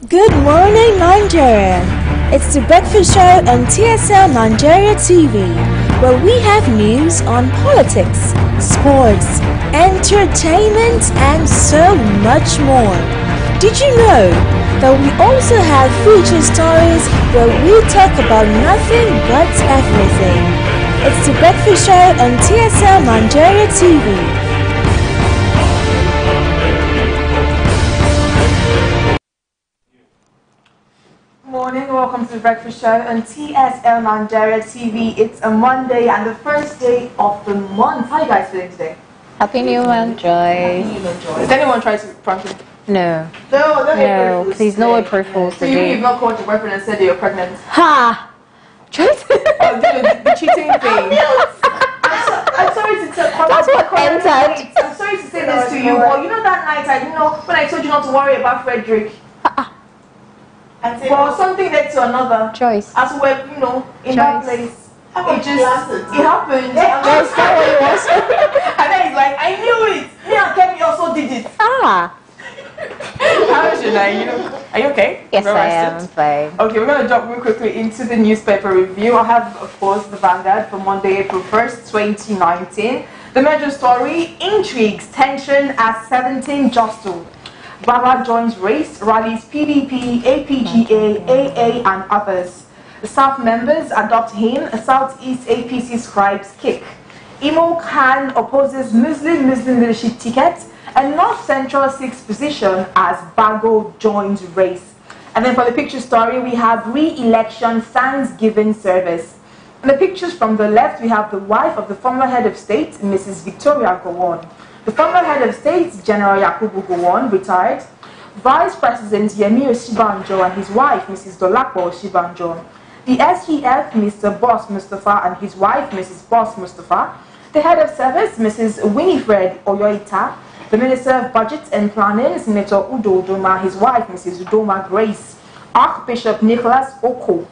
Good morning, Nigeria. It's the breakfast show on TSL Nigeria TV, where we have news on politics, sports, entertainment, and so much more. Did you know that we also have feature stories where we talk about nothing but everything? It's the breakfast show on TSL Nigeria TV. Morning, welcome to the breakfast show on TSL Nigeria TV. It's a Monday and the first day of the month. How are you guys feeling today? Happy New Month, Joy. Happy New Month, Joy. Did anyone try to prank you? No. No, please, no April Fools So today. you've not called your boyfriend and said that you're pregnant? Ha! Joy. The cheating thing. I'm sorry to tell you. That's what entered. I'm sorry to say this to you, but you know that night, when I told you not to worry about Frederick. Well, something led to another. Choice. As well, in that place. It happened. That's not what it was. And then he's like, I knew it. Me and Kemi also did it. Ah. How is your night? Are you okay? Yes, I am fine. Okay, we're going to jump real quickly into the newspaper review. I have, of course, the Vanguard for Monday, April 1st, 2019. The major story, intrigues, tension as 17 jostle. Baba joins race, rallies PDP, APGA, AA and others. The staff members adopt him, a Southeast APC scribes kick. Imo Khan opposes Muslim leadership ticket, and North Central seeks position as Bago joins race. And then for the picture story, we have re-election Thanksgiving service. In the pictures from the left, we have the wife of the former head of state, Mrs. Victoria Gowon. The former head of state, General Yakubu Gowon, retired. Vice President Yemi Osibanjo and his wife, Mrs. Dolapo Osibanjo. The SGF, Mr. Boss Mustafa and his wife, Mrs. Boss Mustafa. The head of service, Mrs. Winifred Oyoita. The Minister of Budget and Planning, Senator Udo Udoma, his wife, Mrs. Udoma Grace. Archbishop Nicholas Oko.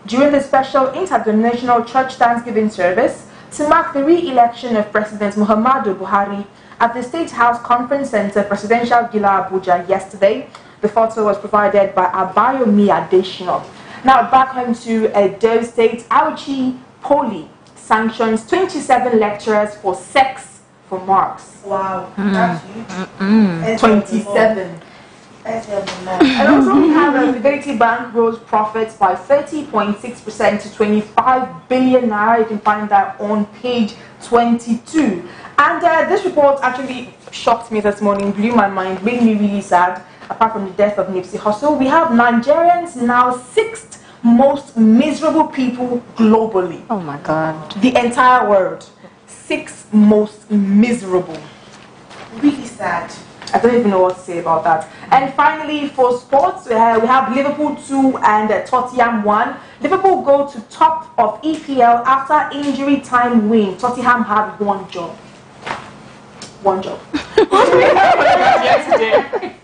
During the special interdenominational church Thanksgiving service to mark the re-election of President Muhammadu Buhari at the State House Conference Center, Presidential Villa Abuja yesterday, the photo was provided by Abayomi Adesina. Now back home to Edo State, Auchi Poly sanctions 27 lecturers for sex for marks. Wow, that's huge. 27. And also we have Fidelity Bank grows profits by 30.6% to 25 billion naira. You can find that on page 22. And this report actually shocked me this morning, blew my mind, made me really sad. Apart from the death of Nipsey Hussle, we have Nigerians now 6th most miserable people globally. Oh my God. The entire world. 6th most miserable. Really sad. I don't even know what to say about that. And finally, for sports, we have Liverpool 2 and Tottenham 1. Liverpool go to top of EPL after injury time win. Tottenham had one job. One job. What do we have yesterday?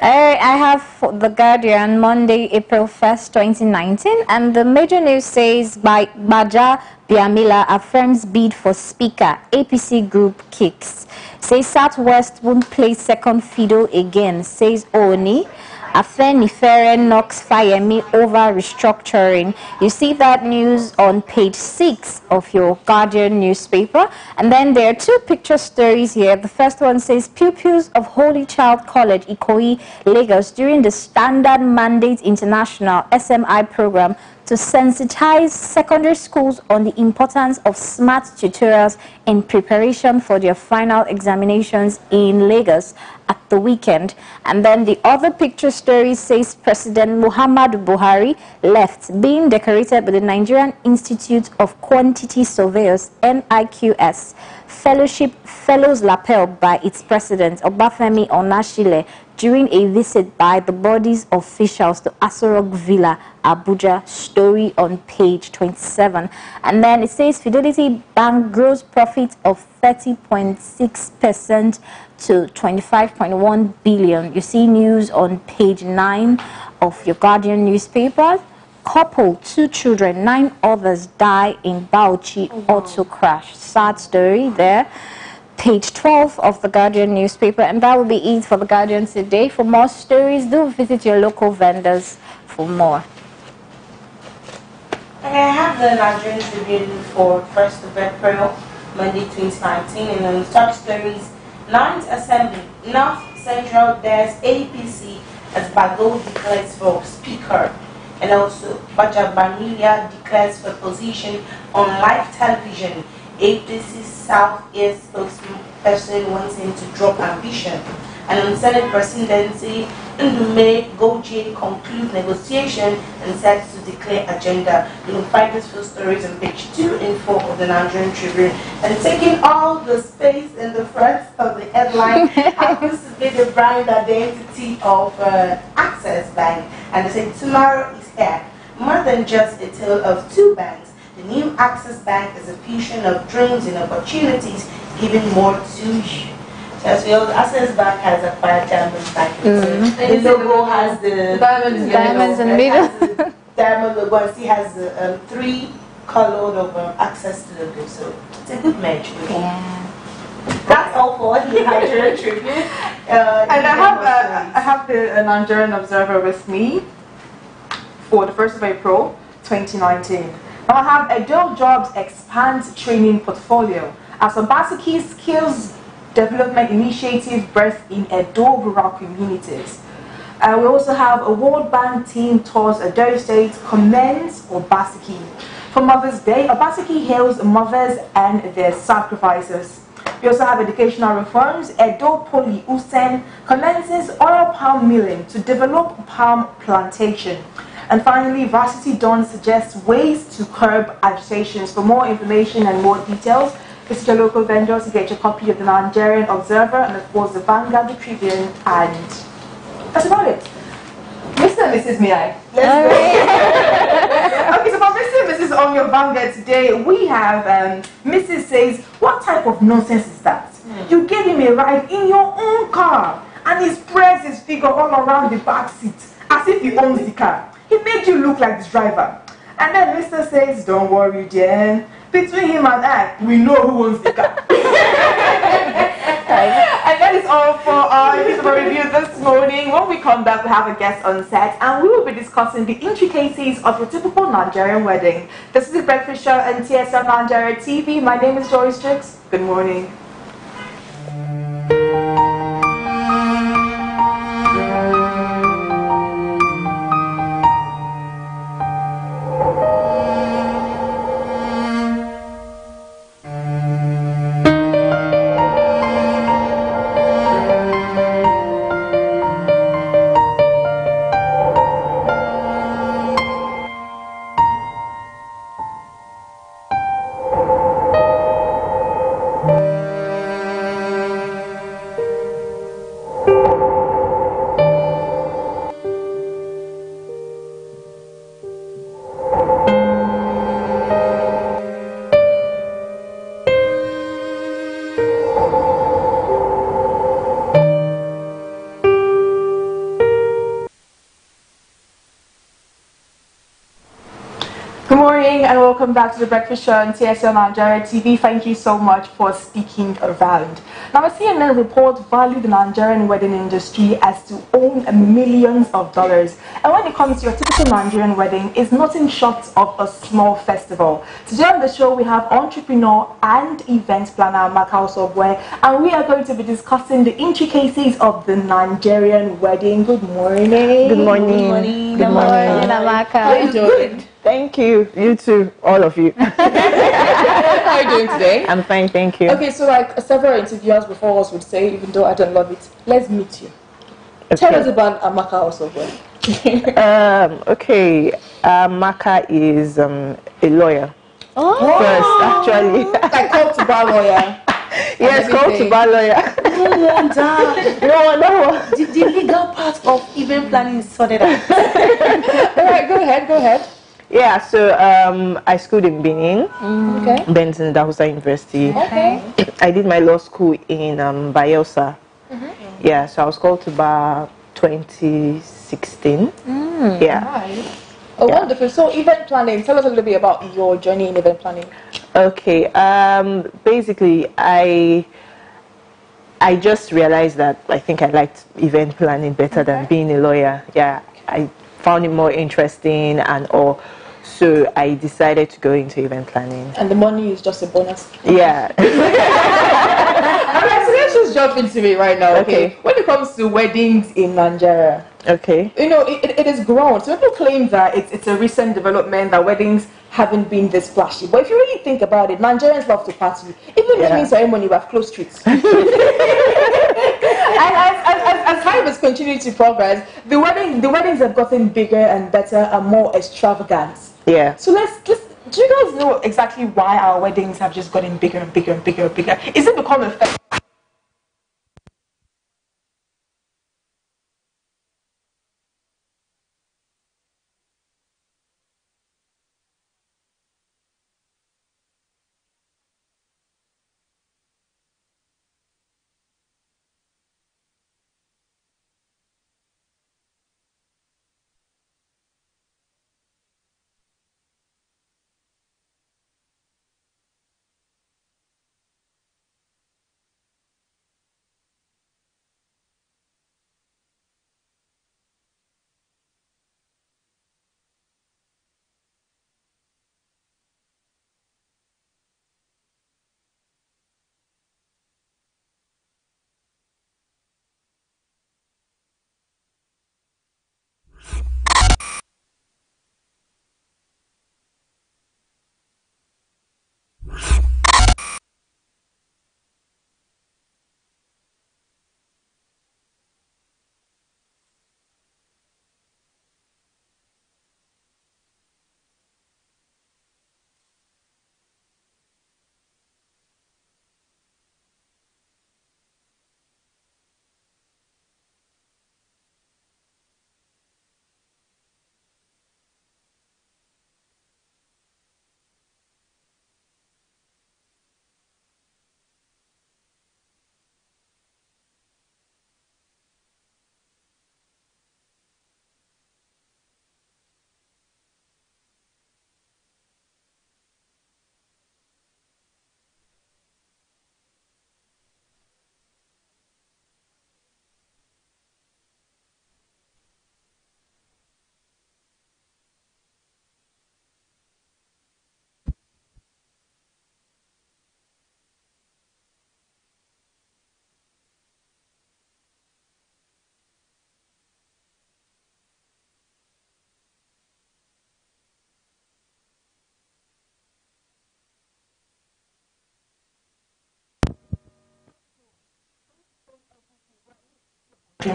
I have The Guardian, Monday, April 1st, 2019, and the major news says Baja Biamila affirms bid for Speaker, APC group kicks. Says Southwest won't play second fiddle again, says Oni. Afenifere knocks Fayemi over restructuring. You see that news on page 6 of your Guardian newspaper. And then there are two picture stories here. The first one says pupils of Holy Child College, Ikoyi, Lagos, during the Standard Mandate International SMI program to sensitize secondary schools on the importance of smart tutorials in preparation for their final examinations in Lagos at the weekend. And then the other picture story says President Muhammadu Buhari left, being decorated by the Nigerian Institute of Quantity Surveyors, NIQS, Fellows Lapel by its president, Obafemi Onashile, during a visit by the body's officials to Aso Rock Villa, Abuja. Story on page 27. And then it says Fidelity Bank grows profit of 30.6% to 25.1 billion. You see news on page 9 of your Guardian newspaper. Couple, 2 children, 9 others die in Bauchi auto crash. Sad story there. page 12 of the Guardian newspaper, and that will be it for the Guardian today. For more stories, do visit your local vendors for more. Okay, I have the Nigerian Tribune for 1st of April, Monday 2019, and on the top stories, 9th Assembly, North Central Des APC as Bago declares for Speaker, and also Bajabanilia declares for position on live television. APC Southeast spokesperson wants him to drop ambition. And on Senate presidency, Ndume Goje conclude negotiation and set to declare agenda. You will find these full stories on page 2 and 4 of the Nigerian Tribune. And taking all the space in the front of the headline happens to be the brand identity of Access Bank. And they say tomorrow is here. More than just a tale of two banks. The new Access Bank is a fusion of dreams and opportunities, giving more to you. So as well, Access Bank has acquired Diamond Bank. The logo has the diamonds in the middle. Diamond logo, and still has the 3-colored of access to the logo. So it's a good match. Yeah. That's all for the Nigerian Tribune. And I have the Nigerian Observer with me for the 1st of April 2019. Now I have Edo Jobs expands training portfolio as Obaseki Skills Development Initiative birthed in Edo rural communities. We also have a World Bank team tours Edo State commends Obaseki. For Mother's Day, Obaseki hails mothers and their sacrifices. We also have educational reforms. Edo Poly Usen commences oil palm milling to develop palm plantation. And finally, Varsity Dawn suggests ways to curb agitations. For more information and more details, visit your local vendors to get your copy of the Nigerian Observer and of course the Vanguard, the Tribune, and that's about it. Mr. and Mrs. Miai. Let's go. Okay, so for Mr. and Mrs. on your Vanguard today, we have Mrs. says, what type of nonsense is that? You gave him a ride in your own car and he spreads his figure all around the back seat as if he owns the car. He made you look like the driver. And then Mr. says, don't worry, Jen. Between him and I, we know who owns the car. And that is all for our newspaper review this morning. When we come back, we have a guest on set and we will be discussing the intricacies of a typical Nigerian wedding. This is the Breakfast Show on TSL Nigeria TV. My name is Joyce Tricks. Good morning. Good morning and welcome back to the Breakfast Show on TSL Nigeria TV. Thank you so much for sticking around. Now, a CNN report valued the Nigerian wedding industry as to own millions of dollars. And when it comes to your typical Nigerian wedding, it's nothing short of a small festival. Today on the show, we have entrepreneur and event planner Amaka Osobwe, and we are going to be discussing the intricacies of the Nigerian wedding. Good morning. Good morning. Good morning. Good morning. Amaka. How are you doing? Thank you. You too. All of you. How are you doing today? I'm fine, thank you. Okay, so like several interviewers before us would say, even though I don't love it, let's meet you. Tell us about Amaka Osobwe. Okay, Amaka is a lawyer. Oh. First, actually. Like called to bar lawyer. Yes, called to bar lawyer. No wonder. No. The legal part of event planning is sorted out. All right, go ahead. Yeah, so I schooled in Benin, Okay. Benton Dahusa University. Okay. I did my law school in Bayelsa. Yeah, so I was called to bar 2016. Yeah. Nice. Oh, Yeah. wonderful. So, event planning. Tell us a little bit about your journey in event planning. Okay. Basically, I I just realized that I think I liked event planning better than being a lawyer. Yeah, I found it more interesting and all. So I decided to go into event planning. And the money is just a bonus. Yeah. Alright, so let's just jump into it right now, okay? When it comes to weddings in Nigeria, okay, you know, it has grown. So people claim that it's a recent development, that weddings haven't been this flashy. But if you really think about it, Nigerians love to party. Even naming ceremony, we have closed streets. And as time has continued to progress, the weddings have gotten bigger and better and more extravagant. Yeah. So let's do you guys know exactly why our weddings have just gotten bigger and bigger and bigger and bigger? Is it become a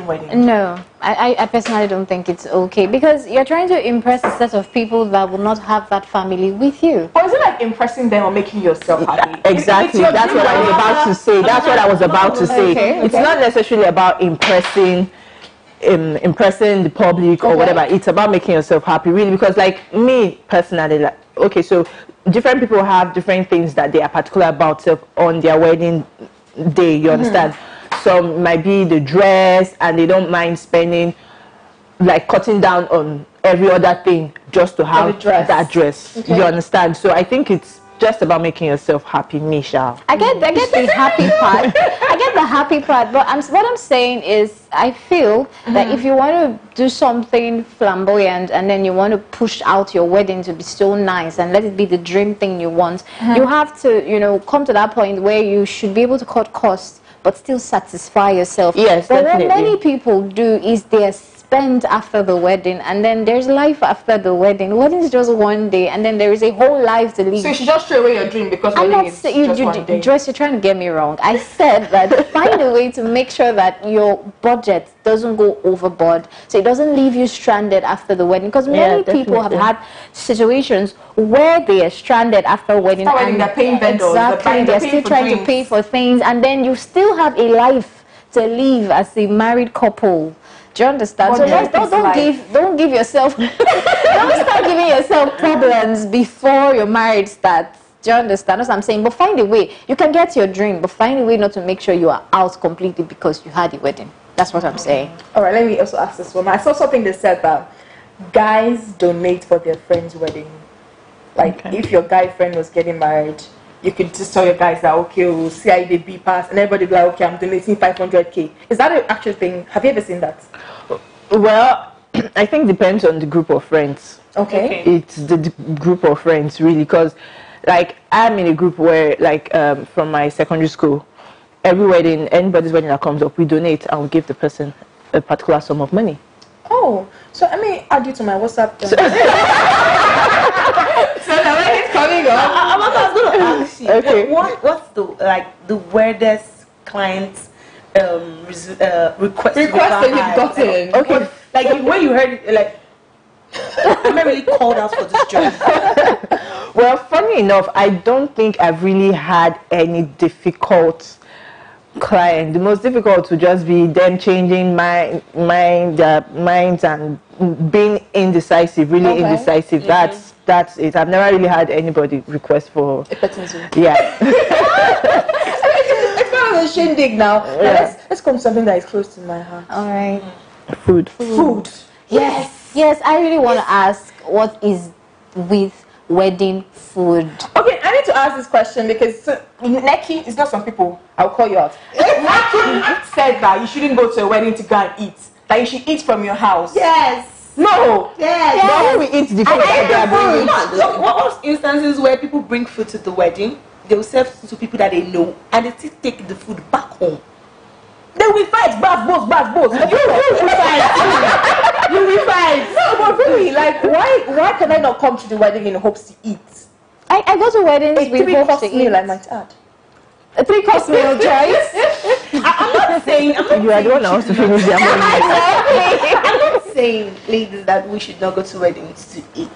wedding? No, I personally don't think it's okay, because you're trying to impress a set of people that will not have that family with you. Or is it like impressing them or making yourself happy? Exactly. That's what I was about to say. That's what I was about to say. It's not necessarily about impressing the public or whatever. It's about making yourself happy, really, because like me personally, like, okay, so different people have different things that they are particular about on their wedding day, you understand? Some might be the dress, and they don't mind spending, like cutting down on every other thing just to have that dress. You understand? So I think it's just about making yourself happy, Misha. I get the happy part. I get the happy part, but what I'm saying is, I feel that if you want to do something flamboyant and then you want to push out your wedding to be so nice and let it be the dream thing you want, you have to, you know, come to that point where you should be able to cut costs but still satisfy yourself. Yes, but definitely. what many people do is they spend after the wedding, and then there's life after the wedding. Wedding is just one day, and then there is a whole life to live. So you should just throw away your dream because wedding is just one day. Joyce, you're trying to get me wrong. I said that find a way to make sure that your budget doesn't go overboard, so it doesn't leave you stranded after the wedding. Because many people have had situations where they are stranded after wedding, and they're paying vendors. Exactly, they're still trying to pay for things, and then you still have a life to live as a married couple. Do you understand? So don't give yourself don't start giving yourself problems before your marriage starts. Do you understand what I'm saying? But find a way. You can get your dream, but find a way not to make sure you are out completely because you had a wedding. That's what I'm saying. All right, let me also ask this one. I saw something that said that guys donate for their friend's wedding. Like if your guy friend was getting married, you could just tell your guys that, okay, we'll see how they be pass, and everybody be like, okay, I'm donating 500k. Is that an actual thing? Have you ever seen that? Well, I think depends on the group of friends. Okay. It's the group of friends, really, because, like, I'm in a group where, like, from my secondary school, every wedding, anybody's wedding that comes up, we donate and we give the person a particular sum of money. Oh, so I may add you to my WhatsApp. So now when it's coming up, I was going to ask you, Okay. what's the weirdest client's request that you've gotten. Okay. Like when you heard it, like, I'm not really called out for this job. Well, funny enough, I don't think I've really had any difficult client. The most difficult would just be them changing their minds and being indecisive, really indecisive. That's it. I've never really had anybody request for a petting zoo. Yeah. It's part of the shindig now. Yeah. Let's come to something that is close to my heart. All right. Food. Yes. Yes, I really want to ask, what is with wedding food? Okay, I need to ask this question because Neki is not some people. I'll call you out. Neki said that you shouldn't go to a wedding to go and eat. That you should eat from your house. Yes. No. Yes. But when we eat the food that they are bringing, What was instances where people bring food to the wedding, they will serve to people that they know, and they still take the food back home. They will fight, both. You will fight. No, but really, like, why can I not come to the wedding in hopes to eat? I go to weddings A with hopes three-course to meal, eat. I might add. A 3-course meal, Joyce. I'm not saying you are the one that wants to finish their money. I'm not saying, ladies, that we should not go to weddings to eat.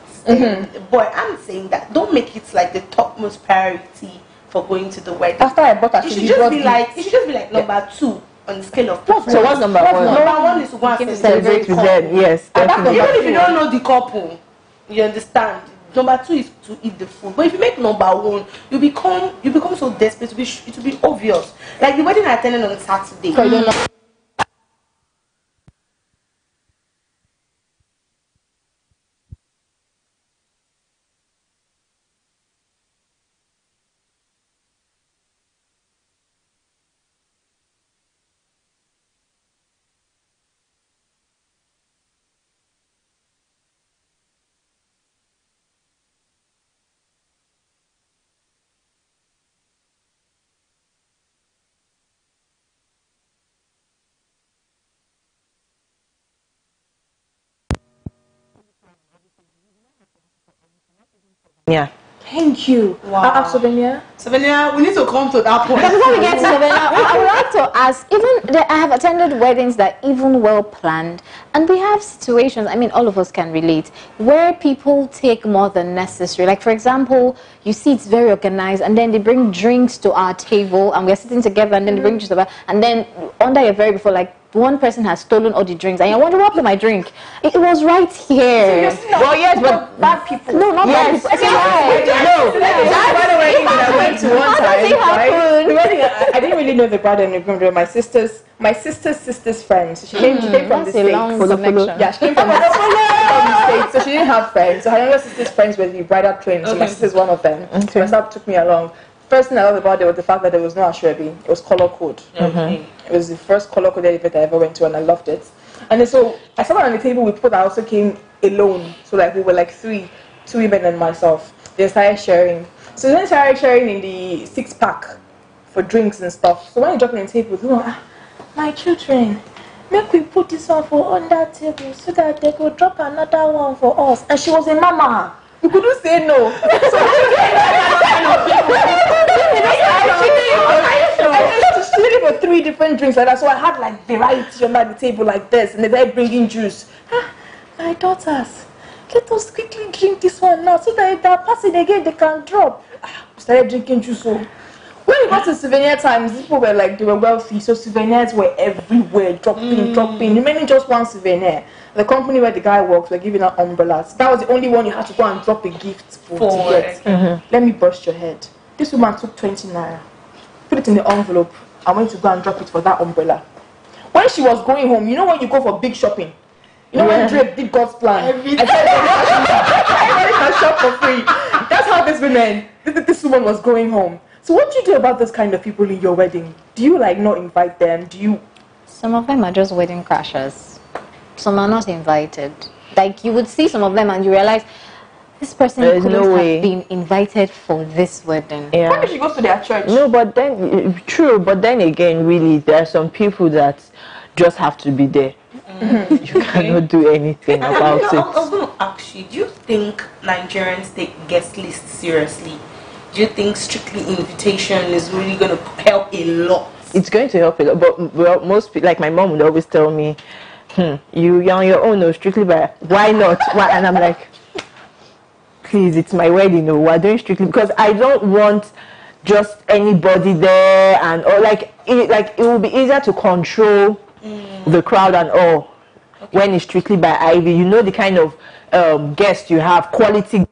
But I'm saying that don't make it like the topmost priority for going to the wedding. After I bought It should just be like number 2 on the scale of preference. So what's number one? Number 1 is to go and Celebrate with them, yes. Definitely. Even if you don't know the couple, you understand. Number 2 is to eat the food. But if you make number 1, you become so desperate. It will be obvious. Like the wedding I attended on Saturday. So you don't know. Yeah. Thank you. Wow. Slovenia? Savannah, we need to come to that point. Before we get to Savannah, I would like to ask, I have attended weddings that are even well planned, and we have situations, I mean, all of us can relate, where people take more than necessary. Like, for example, you see it's very organized, and then they bring drinks to our table, and we're sitting together, and then they bring drinks over, and then under your very before, like, one person has stolen all the drinks, and you wonder, what happened to my drink? It was right here. Well, yes, but Bad people. No, not bad people. I said, no. That's one wedding that I went to one How does time. it happen? Right? The wedding, I didn't really know the bride and the groom. They were my sister's friends. So she came from the That's a long States. connection. Yeah, she came from the States, so she didn't have friends. So her younger sister's friends were the bridal twins. So my sister's one of them. So my sister took me along. First thing I loved about it was the fact that there was no ashwebi. It was color code. It was the first color coded event I ever went to, and I loved it. And then so I sat on the table with people that also came alone. So like we were like 3, 2 women and myself. They started sharing. So then started sharing in the 6-pack for drinks and stuff. So when you drop on the table, you know, my children, make we put this one for on that table so that they could drop another one for us. And she was a mama. You couldn't say no. So she did it for 3 different drinks like that. So I had like variety on the table like this, and they were bringing juice. My daughters, let us quickly drink this one now so that if they're passing again, they can drop. We started drinking juice. So when we got to souvenir times, people were like, they were wealthy, so souvenirs were everywhere, dropping. Remaining just one souvenir. The company where the guy works were giving out umbrellas. That was the only one you had to go and drop a gift for to get. Let me burst your head. This woman took 20 naira, put it in the envelope, and went to go and drop it for that umbrella. When she was going home, you know when you go for big shopping? You know when Drake did God's plan? Everybody can shop for free. That's how this women, this woman was going home. So what do you do about those kind of people in your wedding? Do you like not invite them? Do you? Some of them are just wedding crashers. Some are not invited. Like, you would see some of them and you realize this person couldn't have been invited for this wedding. Yeah. What if she goes to their church? No, but then, true, but then again, really, there are some people that just have to be there. You cannot do anything about it. I was going to ask you, do you think Nigerians take guest lists seriously? Do you think strictly invitation is really going to help a lot? It's going to help a lot, but well, most people, like my mom would always tell me, you're on your own, no, strictly by, why not? Why? And I'm like, please, it's my wedding, no, we're doing strictly, because I don't want just anybody there, and or like it will be easier to control the crowd and all when it's strictly by Ivy. You know the kind of guests you have, quality.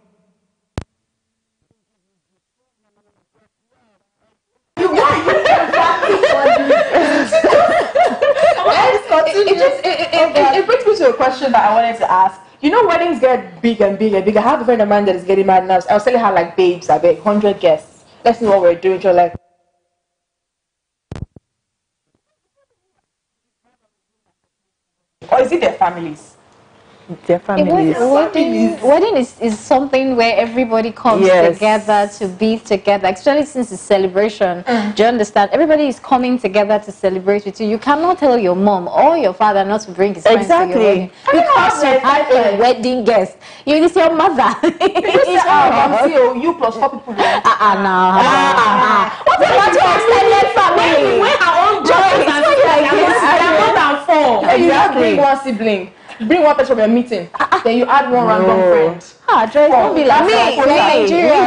It brings me to a question that I wanted to ask. You know, weddings get big and big and big. I have a friend of mine that is getting married now. I was telling her, like, babes, I beg 100 guests. Let's see what we're doing. She's like, or is it their families? Their families. Wedding is something where everybody comes together to be together, especially since it's celebration. Do you understand? Everybody is coming together to celebrate with you. You cannot tell your mom or your father not to bring his friends to your wedding. Because you have a wedding guest. It's your mother. You plus 4 people. What about your extended family? We have our own joys and more than 4. Exactly. You bring one sibling. Bring one person from your meeting. Then you add one random friend. Don't be like me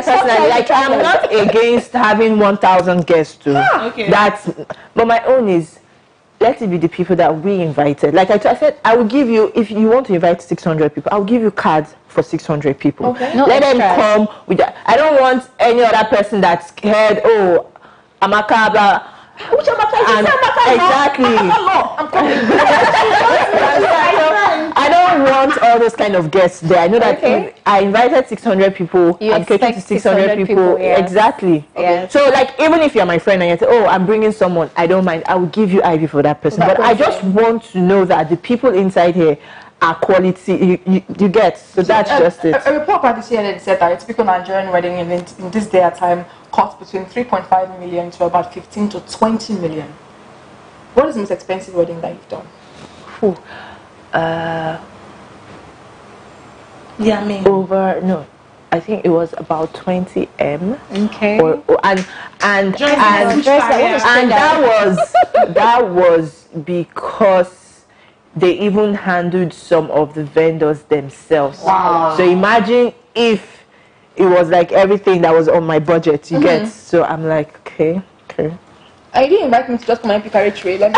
personally, like, I'm not against having 1,000 guests too. Okay. But my own is, let it be the people that we invited. Like I said, I will give you, if you want to invite 600 people, I'll give you cards for 600 people. Okay. Let them come with that. I don't want any other person that's scared. Oh, Amaka, blah. Which Amaka? Exactly. I'm coming. I don't want all those kind of guests there. I know that I invited 600 people. I'm catering to 600 people. Exactly. Yes. So, like, even if you're my friend and you say, oh, I'm bringing someone, I don't mind. I will give you Ivy for that person. But I just want to know that the people inside here are quality. You get. So that's just it. A report by the CNN said that a typical Nigerian wedding event in this day and time costs between 3.5 million to about 15 to 20 million. What is the most expensive wedding that you've done? I think it was about 20 M. Okay. And that was because they even handled some of the vendors themselves. Wow. So imagine if it was like everything that was on my budget, you get. So I'm like, okay. You didn't invite me to just come and pick a tray. 20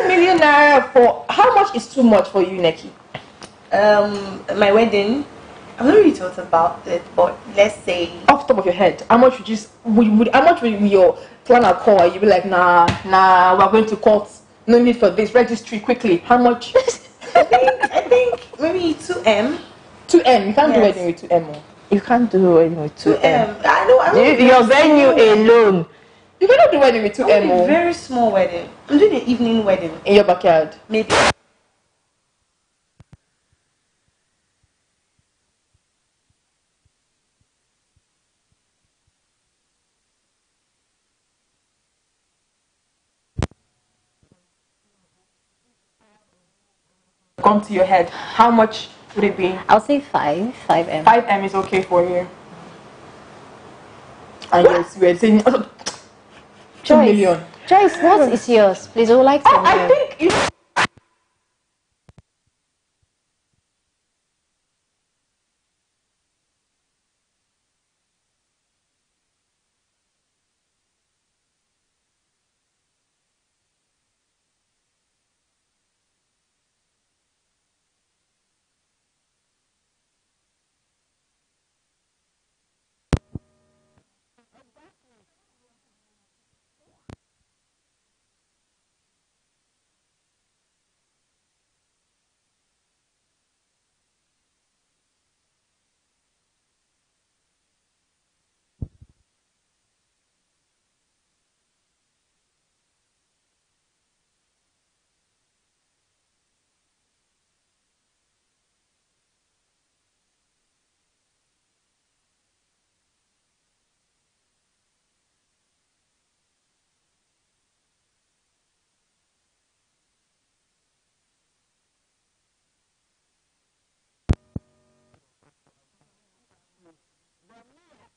million naira for how much is too much for you, Neki? My wedding, I've not really thought about it, but let's say off the top of your head, how much would your planner call? You'd be like, nah, we're going to court. No need for this. Registry quickly. How much? I think maybe 2M. 2M. You can't do anything with 2M. You can't do anything with 2M. I know. Your venue alone. You cannot do wedding with 2M. A very small wedding. I'm doing an evening wedding. In your backyard? Maybe. Come to your head. How much would it be? I'll say 5M. 5M is okay for you. And yes, we're saying 2 million. Joyce, what is yours? Please, we would like to know. I think you.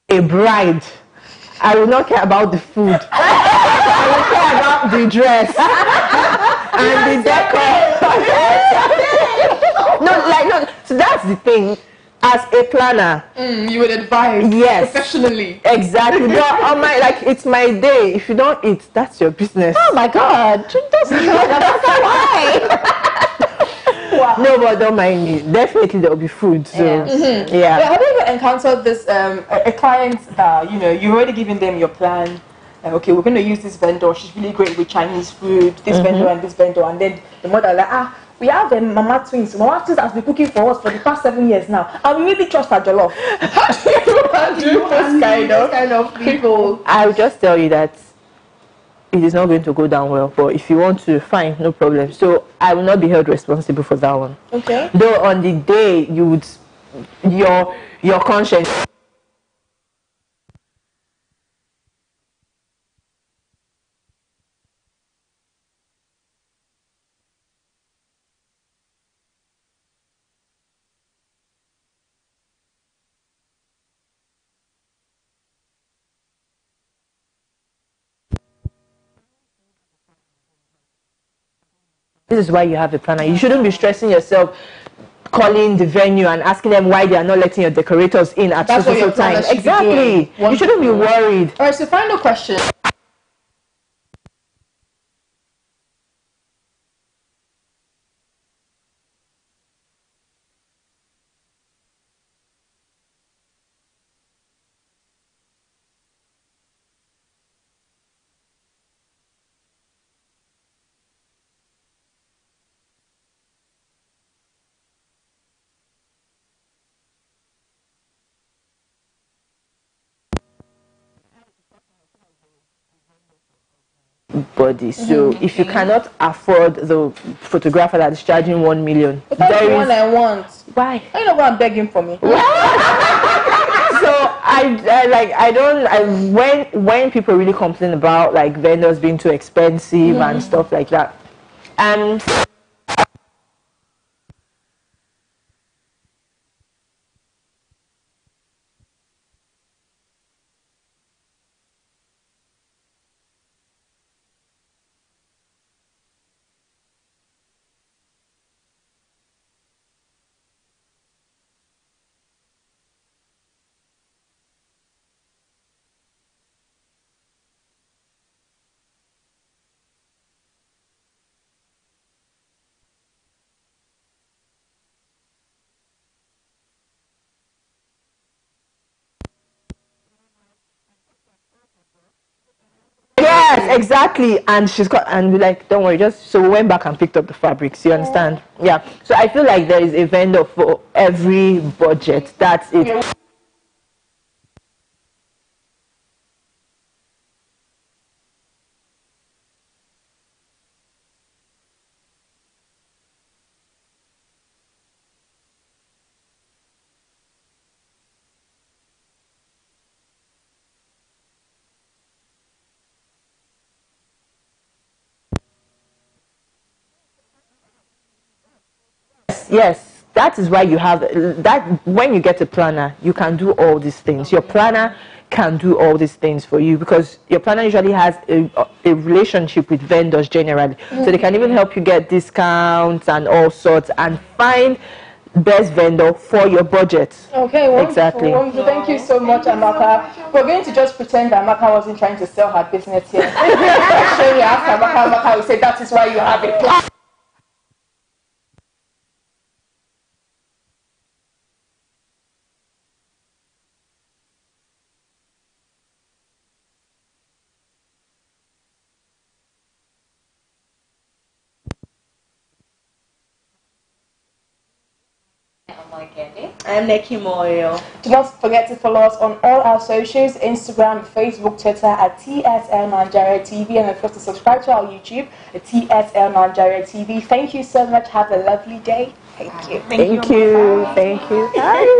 a bride, I will not care about the food. I will care about the dress and the decor. No. So that's the thing. As a planner, you would advise, yes, professionally. Exactly. But on my, like, it's my day. If you don't eat, that's your business. Oh my God! That's why. Wow. No, but don't mind me. Definitely there will be food. So yeah. Have you ever encountered this a client that you've already given them your plan? Okay, we're going to use this vendor. She's really great with Chinese food. This vendor and this vendor, and then the mother like we have the Mama Twins. Mama Twins has been cooking for us for the past 7 years now, and we really trust her jollof. How do you handle those kind of people? I'll just tell you that it is not going to go down well. But if you want to, fine, no problem. So I will not be held responsible for that one. Okay. Though on the day you would, your conscience. This is why you have a planner. You shouldn't be stressing yourself calling the venue and asking them why they are not letting your decorators in at so time. Exactly. You shouldn't be worried. All right, so final question. Body. So if you cannot afford the photographer that is charging 1 million, but that's the one I want. Why? I know what I'm begging for me. So when people really complain about like vendors being too expensive and stuff like that, yes, exactly. And she's got, and we're like, don't worry, just so we went back and picked up the fabrics. You understand? Yeah. So I feel like there is a vendor for every budget. That's it. Yes, that is why you have that. When you get a planner, you can do all these things. Your planner can do all these things for you because your planner usually has a relationship with vendors generally, so they can even help you get discounts and all sorts and find best vendor for your budget. Okay, wonderful, exactly. Wonderful. Thank you so much, Amaka. We're going to just pretend that Amaka wasn't trying to sell her business here. Sure, we ask Amaka will say that is why you have a plan. I'm Neki Moyo. Do not forget to follow us on all our socials, Instagram, Facebook, Twitter at TSL Nigeria TV, and of course to subscribe to our YouTube at TSL Nigeria TV. Thank you so much. Have a lovely day. Thank you. Thank you. Thank you. Bye.